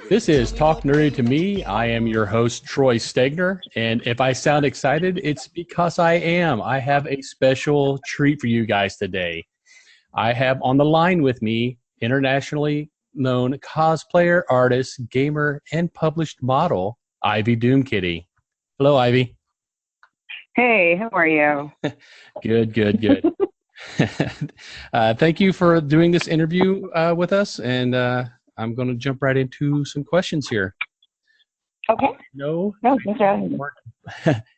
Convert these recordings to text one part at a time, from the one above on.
This is Talk Nerdy to Me. I am your host, Troy Stegner. And if I sound excited, it's because I am. I have a special treat for you guys today. I have on the line with me internationally known cosplayer, artist, gamer, and published model, Ivy Doomkitty. Hello, Ivy. Hey, how are you? Good. Thank you for doing this interview with us. And I'm going to jump right into some questions here. Okay. No, okay.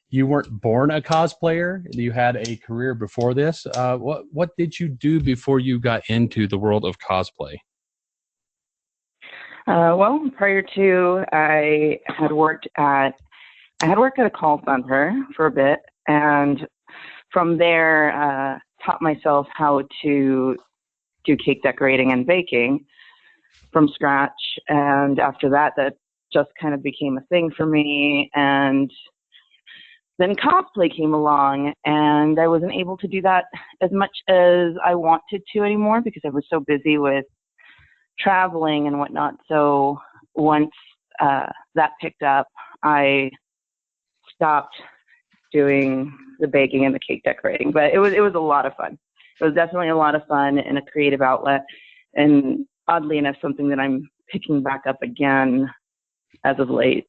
You weren't born a cosplayer. You had a career before this. What did you do before you got into the world of cosplay? Well, prior to, I had worked at a call center for a bit, and from there, taught myself how to do cake decorating and baking from scratch. And after that, that just kind of became a thing for me. And then cosplay came along, and I wasn't able to do that as much as I wanted to anymore because I was so busy with traveling and whatnot. So once that picked up, I stopped doing the baking and the cake decorating. But it was a lot of fun. It was definitely a lot of fun and a creative outlet. And oddly enough, something that I'm picking back up again as of late.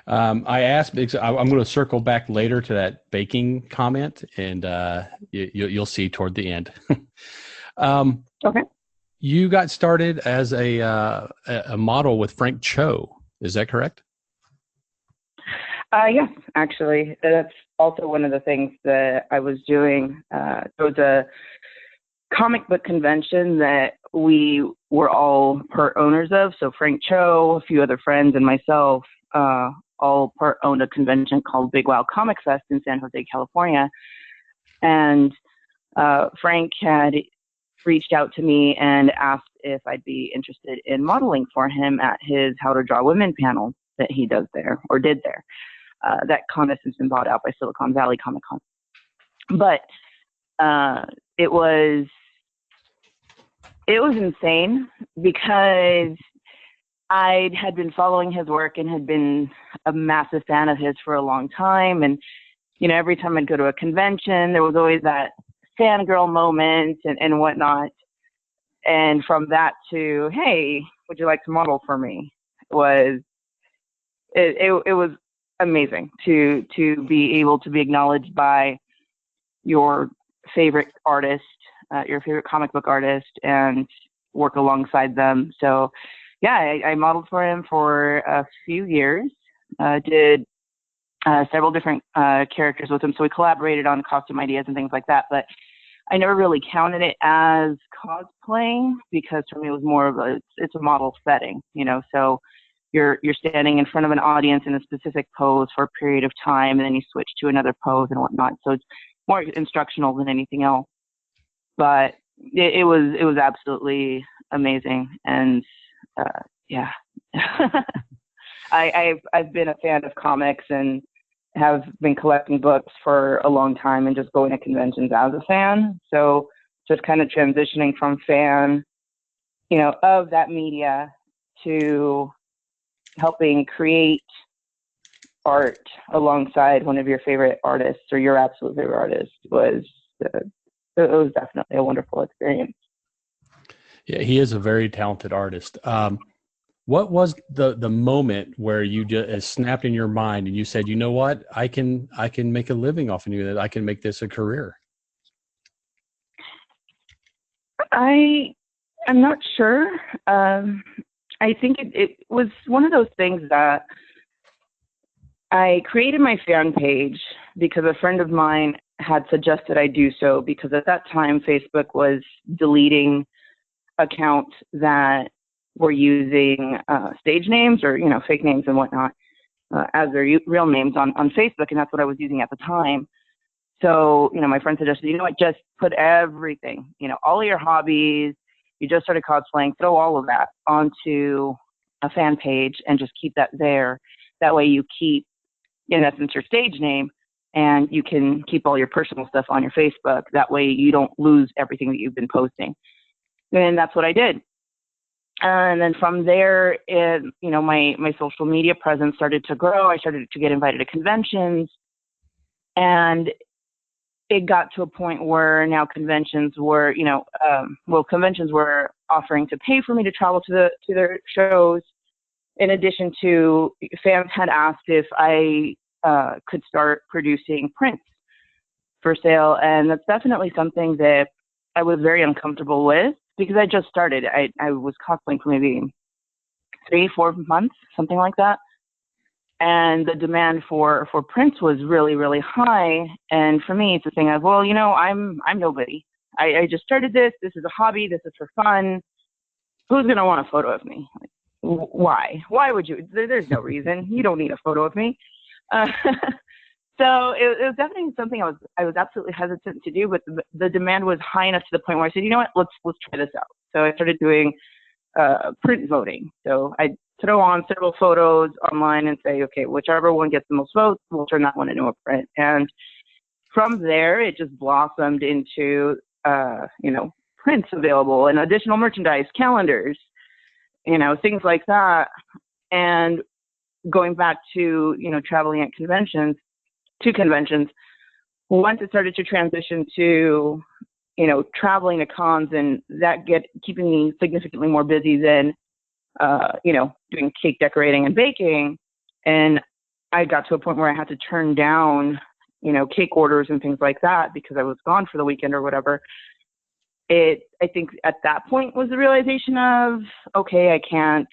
I asked because I'm going to circle back later to that baking comment, and you'll see toward the end. Okay. You got started as a model with Frank Cho. Is that correct? Yes, actually. That's also one of the things that I was doing. There was a comic book convention that we were all part owners of. So Frank Cho, a few other friends, and myself all part owned a convention called Big Wow Comic Fest in San Jose, California. And Frank had reached out to me and asked if I'd be interested in modeling for him at his How to Draw Women panel that he does there, or did there. That con has since been bought out by Silicon Valley Comic Con. But it was insane because I had been following his work and had been a massive fan of his for a long time. And, you know, every time I'd go to a convention, there was always that fangirl moment and whatnot. And from that to, hey, would you like to model for me? It was amazing to be able to be acknowledged by your favorite artist, your favorite comic book artist, and work alongside them. So yeah, I modeled for him for a few years, did several different characters with him. So we collaborated on costume ideas and things like that, but I never really counted it as cosplaying because for me it was more of it's a model setting, you know, so you're standing in front of an audience in a specific pose for a period of time, and then you switch to another pose and whatnot. So it's more instructional than anything else. But it was absolutely amazing, and yeah, I've been a fan of comics and have been collecting books for a long time and just going to conventions as a fan. So just kind of transitioning from fan, you know, of that media to helping create art alongside one of your favorite artists or your absolute favorite artist it was definitely a wonderful experience. Yeah, he is a very talented artist. What was the moment where you just snapped in your mind and you said, you know what, I can make a living off of you, that I can make this a career? I'm not sure. I think it was one of those things that I created my fan page because a friend of mine had suggested I do so, because at that time Facebook was deleting accounts that were using stage names or, you know, fake names and whatnot as their real names on Facebook, and that's what I was using at the time. So, you know, my friend suggested, you know what, just put everything, you know, all of your hobbies, you just started cosplaying, throw all of that onto a fan page and just keep that there. That way you keep, in essence, your stage name, and you can keep all your personal stuff on your Facebook. That way you don't lose everything that you've been posting. And that's what I did. And then from there, my social media presence started to grow. I started to get invited to conventions, and it got to a point where now conventions were, conventions were offering to pay for me to travel to their shows. In addition to, fans had asked if I could start producing prints for sale, and that's definitely something that I was very uncomfortable with because I just started. I was cosplaying for maybe 3-4 months, something like that. And the demand for prints was really, really high. And for me, it's a thing of, well, I'm nobody. I just started this. This is a hobby. This is for fun. Who's going to want a photo of me? Like, why? Why would you? There's no reason. You don't need a photo of me. So it was definitely something I was absolutely hesitant to do, but the demand was high enough to the point where I said, you know what, let's try this out. So I started doing print voting. So I throw on several photos online and say, okay, whichever one gets the most votes, we'll turn that one into a print. And from there, it just blossomed into, prints available and additional merchandise, calendars, things like that. And going back to, traveling at conventions, once it started to transition to, traveling to cons, and that keeping me significantly more busy than, doing cake decorating and baking. And I got to a point where I had to turn down, cake orders and things like that because I was gone for the weekend or whatever. I think at that point was the realization of, okay, I can't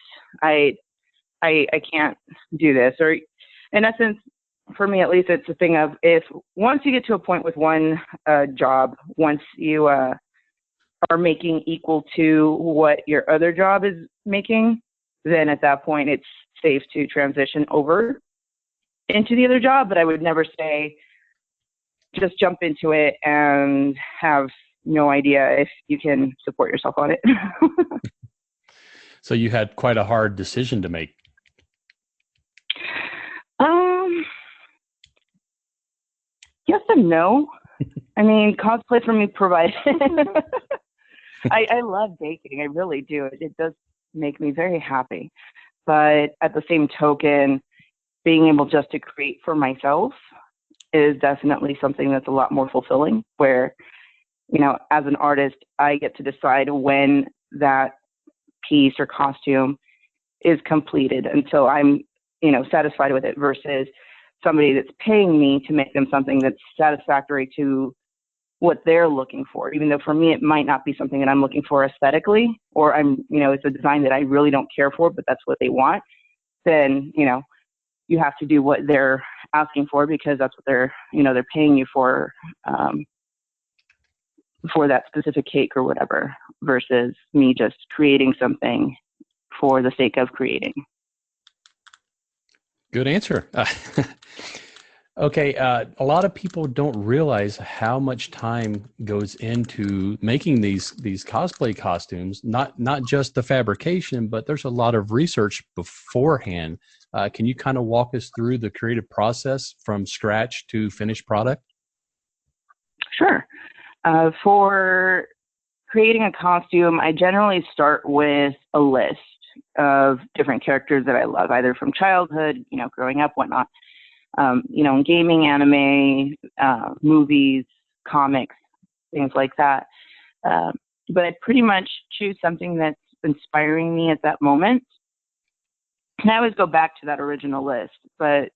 do this. Or in essence, for me at least, it's a thing of, once you get to a point with one job, once you are making equal to what your other job is making, then at that point it's safe to transition over into the other job. But I would never say just jump into it and have no idea if you can support yourself on it. So you had quite a hard decision to make. Yes and no. I mean, cosplay for me provides. I love baking. I really do. It does make me very happy. But at the same token, being able just to create for myself is definitely something that's a lot more fulfilling, where, as an artist, I get to decide when that piece or costume is completed until I'm, satisfied with it, versus somebody that's paying me to make them something that's satisfactory to what they're looking for. Even though for me, it might not be something that I'm looking for aesthetically, or it's a design that I really don't care for, but that's what they want. Then, you have to do what they're asking for because that's what they're paying you for that specific cake or whatever, versus me just creating something for the sake of creating. Good answer. Okay, a lot of people don't realize how much time goes into making these cosplay costumes. Not just the fabrication, but there's a lot of research beforehand. Can you kind of walk us through the creative process from scratch to finished product? Sure. For creating a costume, I generally start with a list of different characters that I love, either from childhood, growing up, whatnot. In gaming, anime, movies, comics, things like that. But I pretty much choose something that's inspiring me at that moment. And I always go back to that original list. But,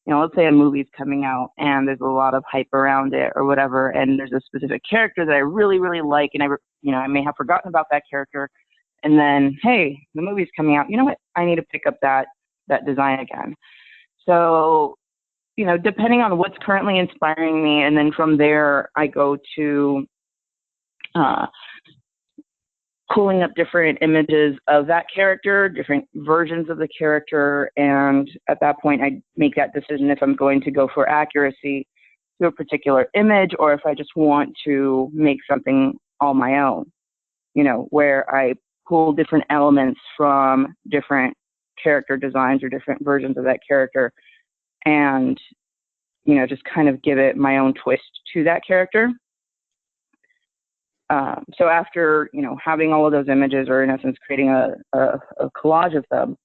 let's say a movie's coming out and there's a lot of hype around it or whatever, and there's a specific character that I really, really like, and I may have forgotten about that character. And then, hey, the movie's coming out. You know what? I need to pick up that design again. So, depending on what's currently inspiring me, and then from there, I go to pulling up different images of that character, different versions of the character, and at that point, I make that decision if I'm going to go for accuracy to a particular image, or if I just want to make something all my own, where I pull different elements from different character designs or different versions of that character, and just kind of give it my own twist to that character. So after, having all of those images, or in essence creating a collage of them,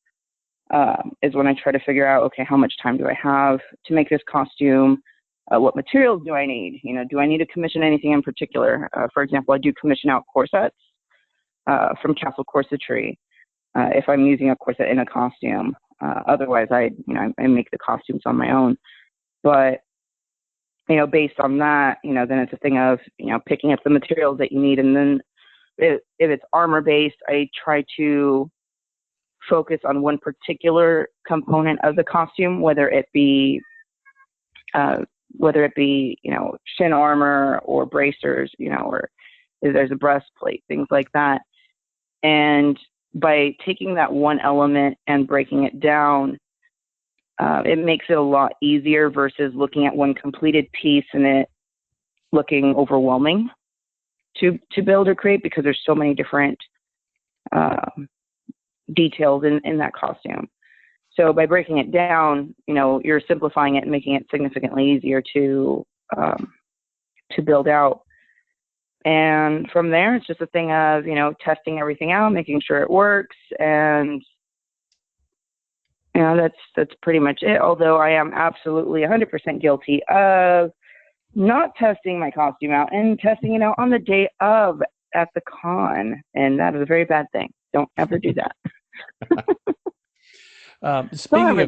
is when I try to figure out, okay, how much time do I have to make this costume? What materials do I need? Do I need to commission anything in particular? For example, I do commission out corsets from Castle Corsetry if I'm using a corset in a costume. Otherwise, I make the costumes on my own. But based on that, then it's a thing of picking up the materials that you need, and then if it's armor based, I try to focus on one particular component of the costume, whether it be shin armor or bracers, or if there's a breastplate, things like that. And by taking that one element and breaking it down, it makes it a lot easier versus looking at one completed piece and it looking overwhelming to build or create, because there's so many different details in that costume. So by breaking it down, you're simplifying it and making it significantly easier to build out. And from there, it's just a thing of, testing everything out, making sure it works. And, that's pretty much it. Although I am absolutely 100% guilty of not testing my costume out and testing it out on the day of at the con. And that is a very bad thing. Don't ever do that. Speaking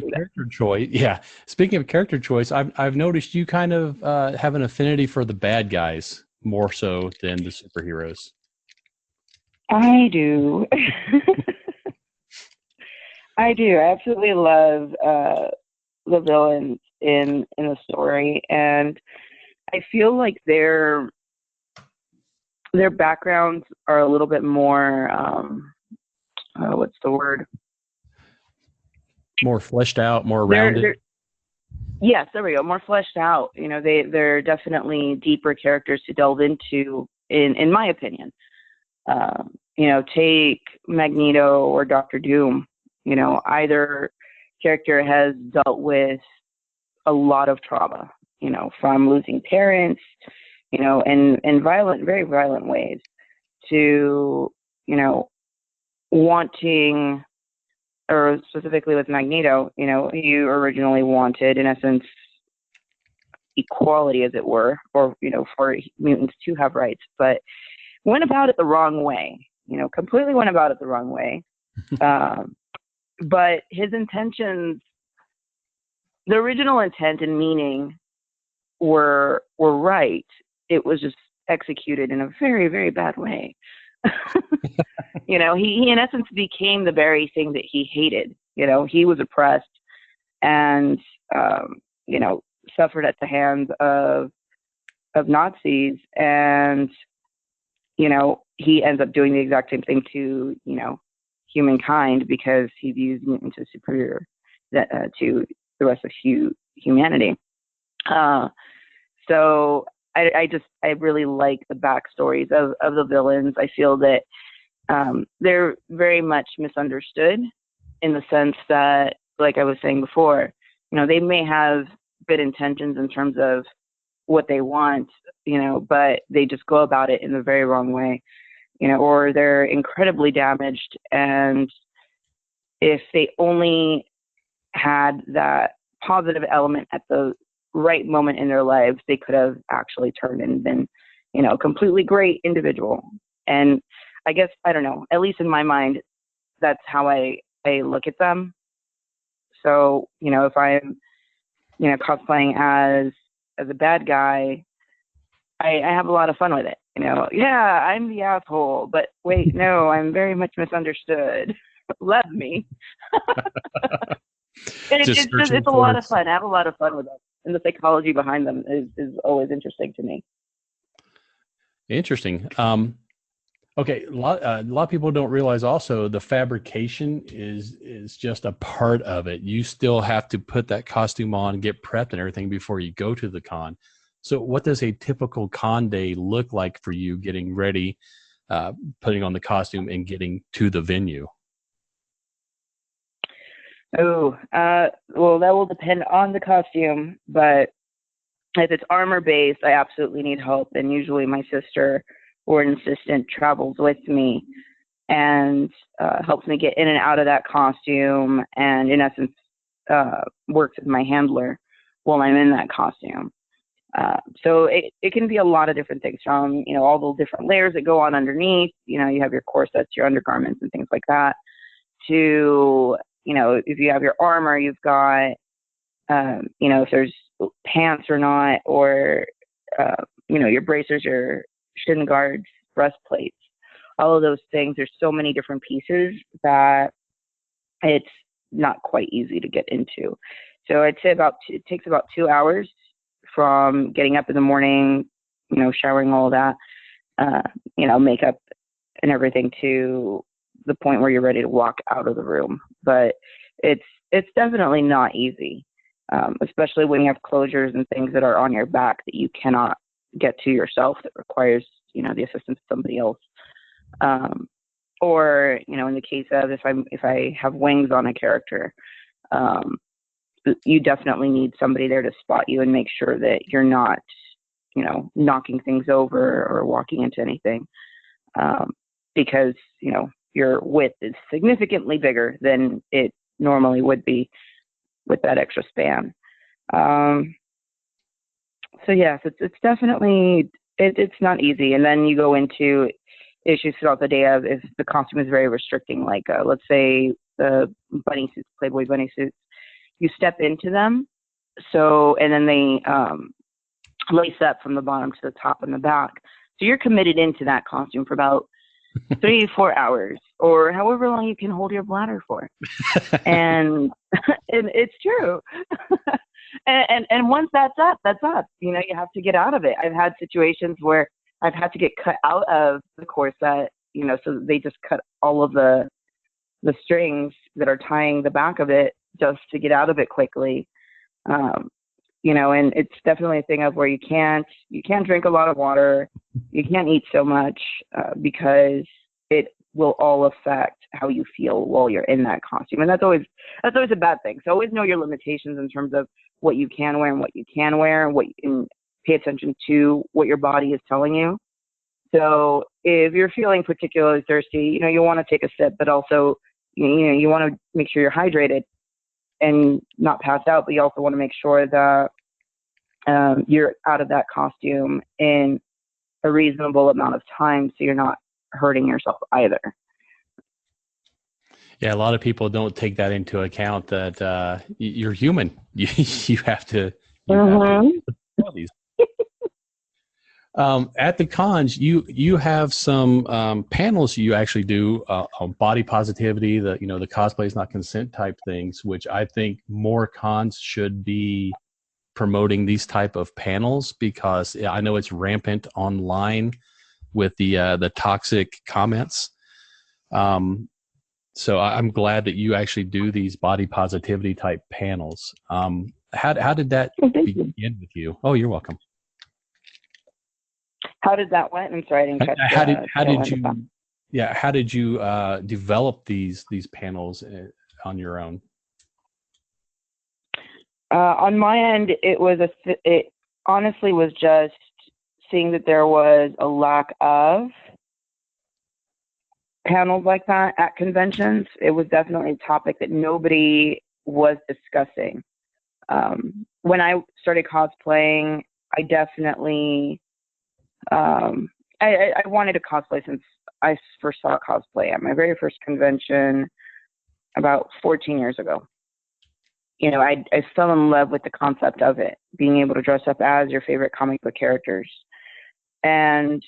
of character choice, I've noticed you kind of have an affinity for the bad guys more so than the superheroes. I do. I do. I absolutely love the villains in the story, and I feel like their backgrounds are a little bit more what's the word? More fleshed out, more rounded. Yes, there we go. More fleshed out. They're definitely deeper characters to delve into, in my opinion. Take Magneto or Doctor Doom. Either character has dealt with a lot of trauma, from losing parents, in very violent ways, to, wanting, or specifically with Magneto, he originally wanted, in essence, equality, as it were, or, for mutants to have rights, but went about it the wrong way, completely went about it the wrong way. But his intentions, the original intent and meaning were right. It was just executed in a very, very bad way. He in essence became the very thing that he hated. He was oppressed and, suffered at the hands of Nazis, and, he ends up doing the exact same thing to, humankind, because he views mutants as superior to the rest of humanity. So I really like the backstories of the villains. I feel that they're very much misunderstood, in the sense that, like I was saying before, they may have good intentions in terms of what they want, but they just go about it in the very wrong way, or they're incredibly damaged. And if they only had that positive element at the right moment in their lives, they could have actually turned and been, a completely great individual. And I guess, I don't know, at least in my mind, that's how I look at them. So, if I'm, cosplaying as a bad guy, I have a lot of fun with it. Yeah, I'm the asshole, but wait, no, I'm very much misunderstood. Love me. It's a lot of fun. I have a lot of fun with it. And the psychology behind them is always interesting to me. Interesting. Okay, a lot of people don't realize also the fabrication is just a part of it. You still have to put that costume on, get prepped and everything before you go to the con. So what does a typical con day look like for you, getting ready, putting on the costume and getting to the venue? Well, that will depend on the costume, but if it's armor based, I absolutely need help. And usually my sister or an assistant travels with me and helps me get in and out of that costume, and in essence works as my handler while I'm in that costume. So it can be a lot of different things, from, you know, all the different layers that go on underneath. You know, you have your corsets, your undergarments, and things like that, to, you know, if you have your armor, you've got, you know, if there's pants or not, or, you know, your bracers, your shin guards, breastplates, all of those things. There's so many different pieces that it's not quite easy to get into. So I'd say it takes about 2 hours from getting up in the morning, you know, showering, all of that, you know, makeup and everything, to the point where you're ready to walk out of the room. But it's definitely not easy, especially when you have closures and things that are on your back that you cannot get to yourself, that requires, you know, the assistance of somebody else. Or, you know, in the case of if I have wings on a character, you definitely need somebody there to spot you and make sure that you're not, you know, knocking things over or walking into anything, because, you know, your width is significantly bigger than it normally would be with that extra span. So yes, it's definitely, it's not easy. And then you go into issues throughout the day of, if the costume is very restricting, like let's say the bunny suits, Playboy bunny suits, you step into them, so, and then they lace up from the bottom to the top and the back. So you're committed into that costume for about 3 to 4 hours, or however long you can hold your bladder for. And it's true. and once that's up, that's up. You know, you have to get out of it. I've had situations where I've had to get cut out of the corset, you know, so they just cut all of the strings that are tying the back of it, just to get out of it quickly. You know, and it's definitely a thing of where you can't drink a lot of water, you can't eat so much, because it will all affect how you feel while you're in that costume. And that's always a bad thing. So always know your limitations in terms of what you can wear and what you can wear, and what you can pay attention to, what your body is telling you. So if you're feeling particularly thirsty, you know, you want to take a sip, but also, you know, you want to make sure you're hydrated and not pass out, but you also want to make sure that you're out of that costume in a reasonable amount of time, so you're not hurting yourself either. Yeah, a lot of people don't take that into account, that you're human. You have to. Have to these. At the cons, you have some panels you actually do on body positivity, the cosplay is not consent type things, which I think more cons should be promoting these type of panels, because I know it's rampant online with the toxic comments. So I'm glad that you actually do these body positivity type panels. How did that begin with you? Oh, you're welcome. How did that went? I'm sorry, I didn't catch how did you develop these panels on your own? On my end, it honestly was just seeing that there was a lack of panels like that at conventions. It was definitely a topic that nobody was discussing. When I started cosplaying, I definitely I wanted to cosplay since I first saw cosplay at my very first convention about 14 years ago. You know, I fell in love with the concept of it, being able to dress up as your favorite comic book characters. And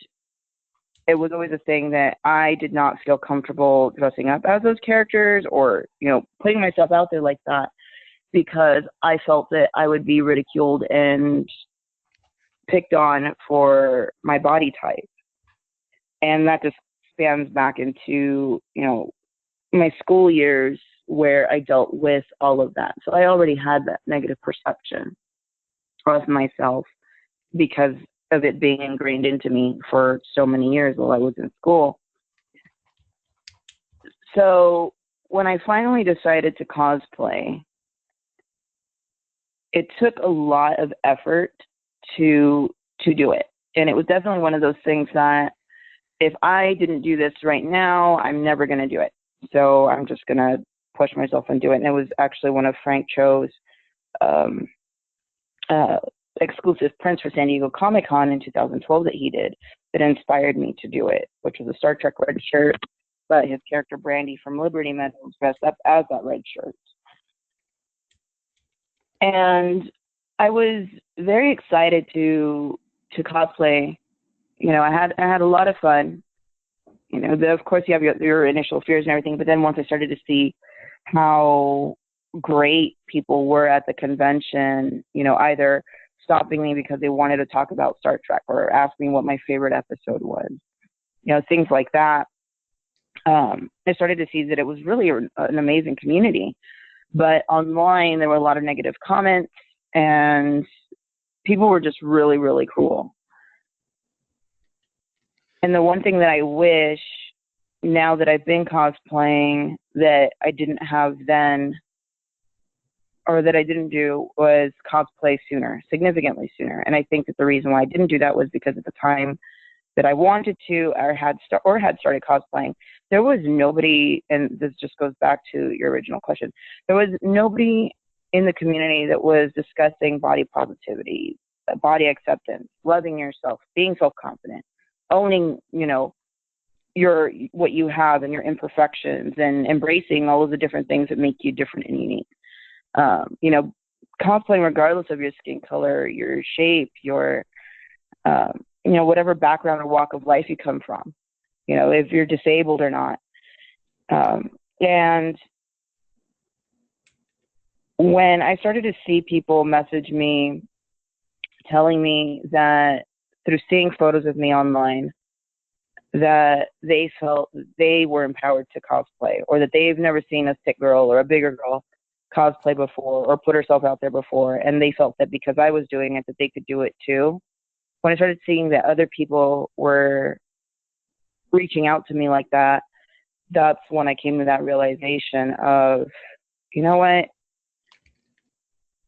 it was always a thing that I did not feel comfortable dressing up as those characters, or, you know, putting myself out there like that, because I felt that I would be ridiculed and picked on for my body type. And that just spans back into, you know, my school years, where I dealt with all of that. So I already had that negative perception of myself because of it being ingrained into me for so many years while I was in school. So when I finally decided to cosplay, it took a lot of effort to do it. And it was definitely one of those things that if I didn't do this right now, I'm never going to do it. So I'm just going to push myself and do it. And it was actually one of Frank Cho's exclusive prints for San Diego Comic-Con in 2012 that he did that inspired me to do it, which was a Star Trek red shirt, but his character Brandy from Liberty Metal was dressed up as that red shirt. And I was very excited to cosplay. You know, I had a lot of fun. You know, of course you have your initial fears and everything, but then once I started to see how great people were at the convention, you know, either stopping me because they wanted to talk about Star Trek or ask me what my favorite episode was, you know, things like that. I started to see that it was really an amazing community. But online, there were a lot of negative comments, and people were just really, really cruel. And the one thing that I wish, now that I've been cosplaying, that I didn't have then, or that I didn't do, was cosplay sooner, significantly sooner. And I think that the reason why I didn't do that was because at the time that I wanted to, or had started cosplaying, there was nobody, and this just goes back to your original question, there was nobody in the community that was discussing body positivity, body acceptance, loving yourself, being self-confident, owning, you know, what you have and your imperfections, and embracing all of the different things that make you different and unique. You know, cosplaying regardless of your skin color, your shape, your you know, whatever background or walk of life you come from, you know, if you're disabled or not. And when I started to see people message me telling me that through seeing photos of me online, that they felt they were empowered to cosplay, or that they've never seen a thick girl or a bigger girl cosplay before or put herself out there before, and they felt that because I was doing it, that they could do it too. When I started seeing that other people were reaching out to me like that, that's when I came to that realization of, you know what?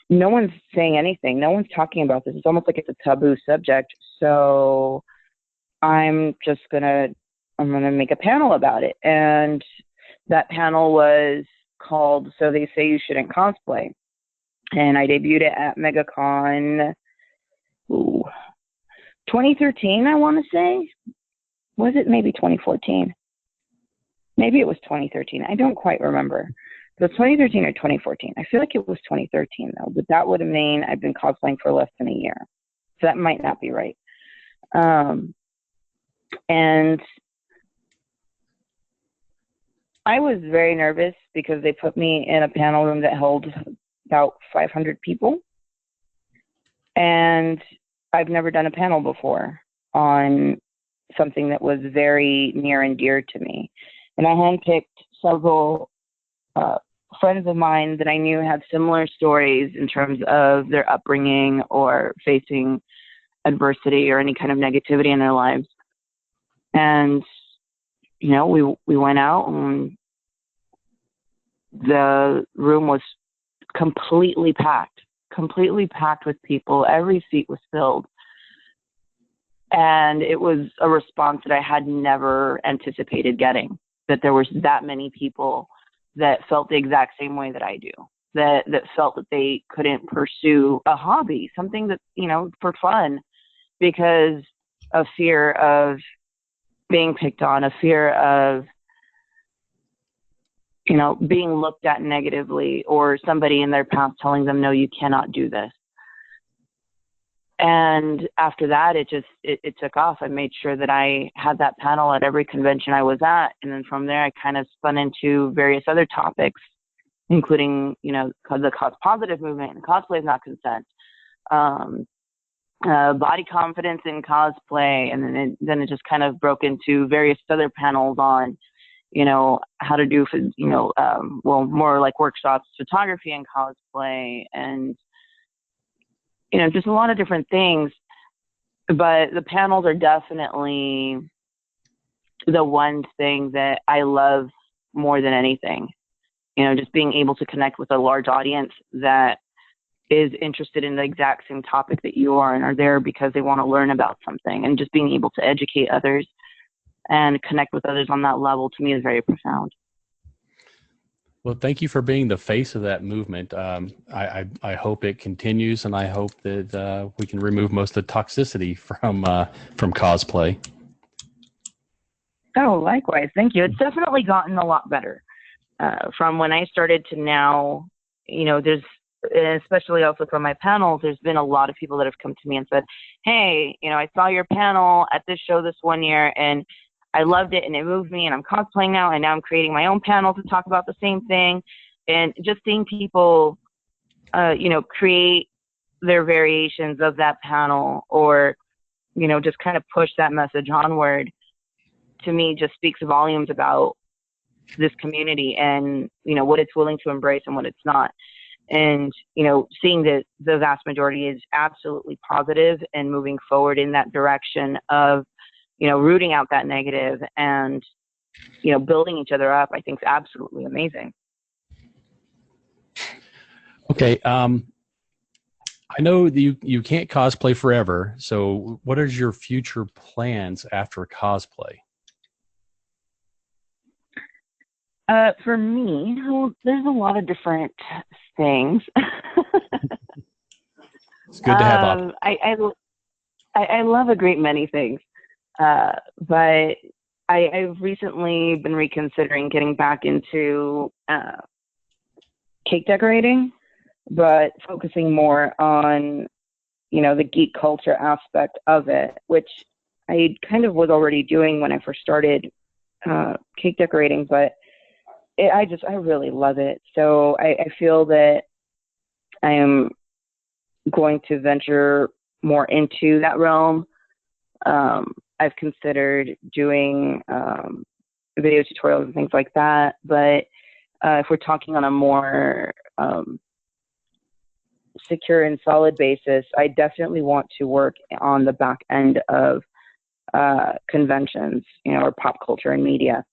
No one's saying anything. No one's talking about this. It's almost like it's a taboo subject. So I'm going to make a panel about it. And that panel was called So They Say You Shouldn't Cosplay. And I debuted it at MegaCon 2013, I want to say. Was it maybe 2014? Maybe it was 2013. I don't quite remember. It was 2013 or 2014. I feel like it was 2013, though. But that would have mean I've been cosplaying for less than a year. So that might not be right. And I was very nervous because they put me in a panel room that held about 500 people. And I've never done a panel before on something that was very near and dear to me. And I handpicked several friends of mine that I knew had similar stories in terms of their upbringing or facing adversity or any kind of negativity in their lives. And, you know, we went out, and the room was completely packed with people. Every seat was filled. And it was a response that I had never anticipated getting, that there was that many people that felt the exact same way that I do, that felt that they couldn't pursue a hobby, something that, you know, for fun, because of fear of being picked on, a fear of, you know, being looked at negatively, or somebody in their past telling them, no, you cannot do this. And after that, it took off. I made sure that I had that panel at every convention I was at. And then from there, I kind of spun into various other topics, including, you know, the cause positive movement and cosplay is not consent, body confidence in cosplay. And then it just kind of broke into various other panels on, you know, how to do, you know, more like workshops, photography and cosplay, and, you know, just a lot of different things. But the panels are definitely the one thing that I love more than anything. You know, just being able to connect with a large audience that is interested in the exact same topic that you are, and are there because they want to learn about something, and just being able to educate others. and connect with others on that level, to me, is very profound. Well, thank you for being the face of that movement. I hope it continues, and I hope that we can remove most of the toxicity from cosplay. Oh, likewise. Thank you. It's definitely gotten a lot better from when I started to now. There's, especially also from my panels, there's been a lot of people that have come to me and said, hey, I saw your panel at this show this one year, and I loved it, and it moved me, and I'm cosplaying now, and now I'm creating my own panel to talk about the same thing. And just seeing people, create their variations of that panel, or, just kind of push that message onward, to me just speaks volumes about this community and, what it's willing to embrace and what it's not. And, seeing that the vast majority is absolutely positive and moving forward in that direction of, rooting out that negative and, building each other up, I think is absolutely amazing. Okay. I know that you can't cosplay forever. So what is your future plans after cosplay? For me, well, there's a lot of different things. It's good to have options. I love a great many things, but I've recently been reconsidering getting back into cake decorating, but focusing more on, the geek culture aspect of it, which I kind of was already doing when I first started cake decorating, but I really love it. So I feel that I am going to venture more into that realm. I've considered doing video tutorials and things like that. But if we're talking on a more secure and solid basis, I definitely want to work on the back end of conventions, or pop culture and media.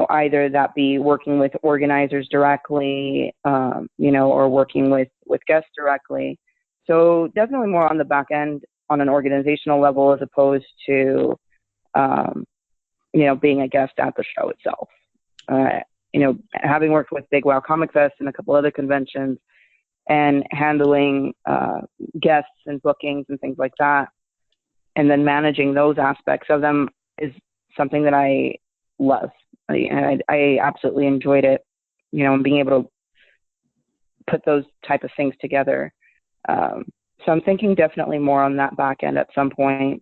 Either that be working with organizers directly, or working with guests directly. So definitely more on the back end on an organizational level, as opposed to, being a guest at the show itself. Having worked with Big Wow Comic Fest and a couple other conventions, and handling guests and bookings and things like that, and then managing those aspects of them is something that I love. I absolutely enjoyed it, and being able to put those type of things together. So I'm thinking definitely more on that back end at some point.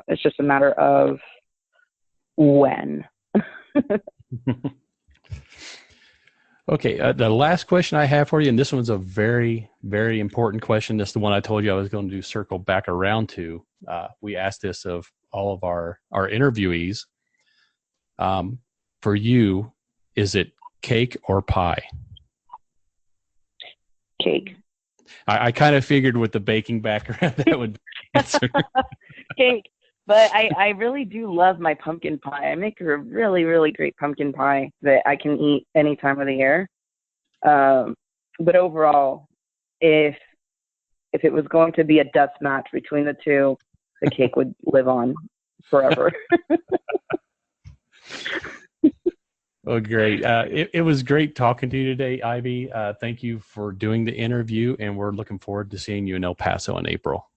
It's just a matter of when. Okay, the last question I have for you, and this one's a very, very important question. This is the one I told you I was going to circle back around to. We asked this of all of our interviewees. For you, is it cake or pie? Cake. I kind of figured with the baking background that would be the answer. Cake. But I really do love my pumpkin pie. I make a really, really great pumpkin pie that I can eat any time of the year. But overall, if it was going to be a death match between the two, the cake would live on forever. Oh, great. It was great talking to you today, Ivy. Thank you for doing the interview, and we're looking forward to seeing you in El Paso in April.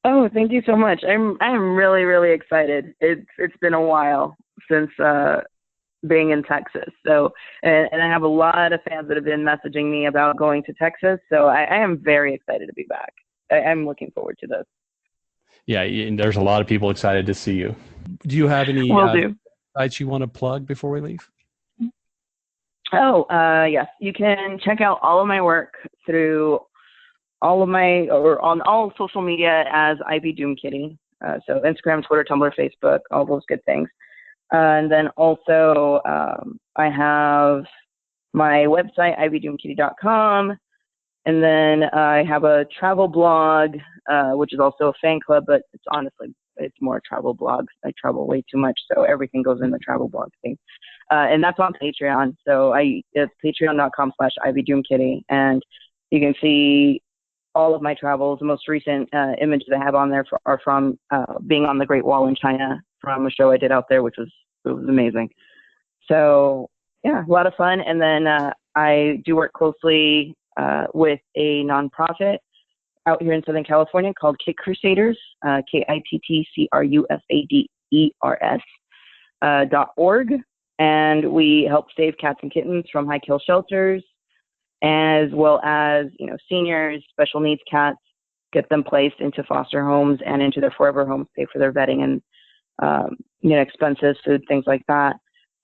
Oh, thank you so much. I'm really, really excited. It's been a while since being in Texas. So, and I have a lot of fans that have been messaging me about going to Texas. So I am very excited to be back. I'm looking forward to this. Yeah, and there's a lot of people excited to see you. Do you have any sites you want to plug before we leave? Oh, yes. You can check out all of my work through on all social media as Ivy Doomkitty. So Instagram, Twitter, Tumblr, Facebook, all those good things. And then also I have my website, ivydoomkitty.com. And then I have a travel blog, which is also a fan club, but it's more travel blogs. I travel way too much, so everything goes in the travel blog thing. And that's on Patreon. So it's patreon.com/ivydoomkitty. And you can see all of my travels. The most recent images I have on there are from being on the Great Wall in China from a show I did out there, which was amazing. So yeah, a lot of fun. And then I do work closely with a nonprofit out here in Southern California called Kit Crusaders, KITTCRUSADERS.org. And we help save cats and kittens from high kill shelters, as well as, seniors, special needs cats, get them placed into foster homes and into their forever homes, pay for their vetting and, expenses, food, things like that.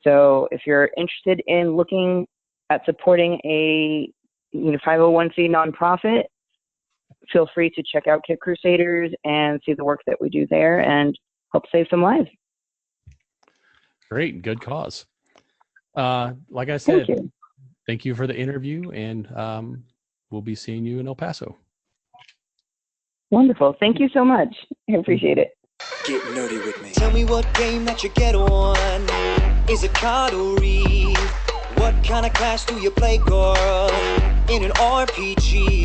So if you're interested in looking at supporting a 501c nonprofit, feel free to check out Kit Crusaders and see the work that we do there and help save some lives. Great. Good cause. Like I said, thank you for the interview, and we'll be seeing you in El Paso. Wonderful. Thank you so much. I appreciate it. Get nerdy with me. Tell me what game that you get on. Is it card or read? What kind of class do you play, girl? In an RPG?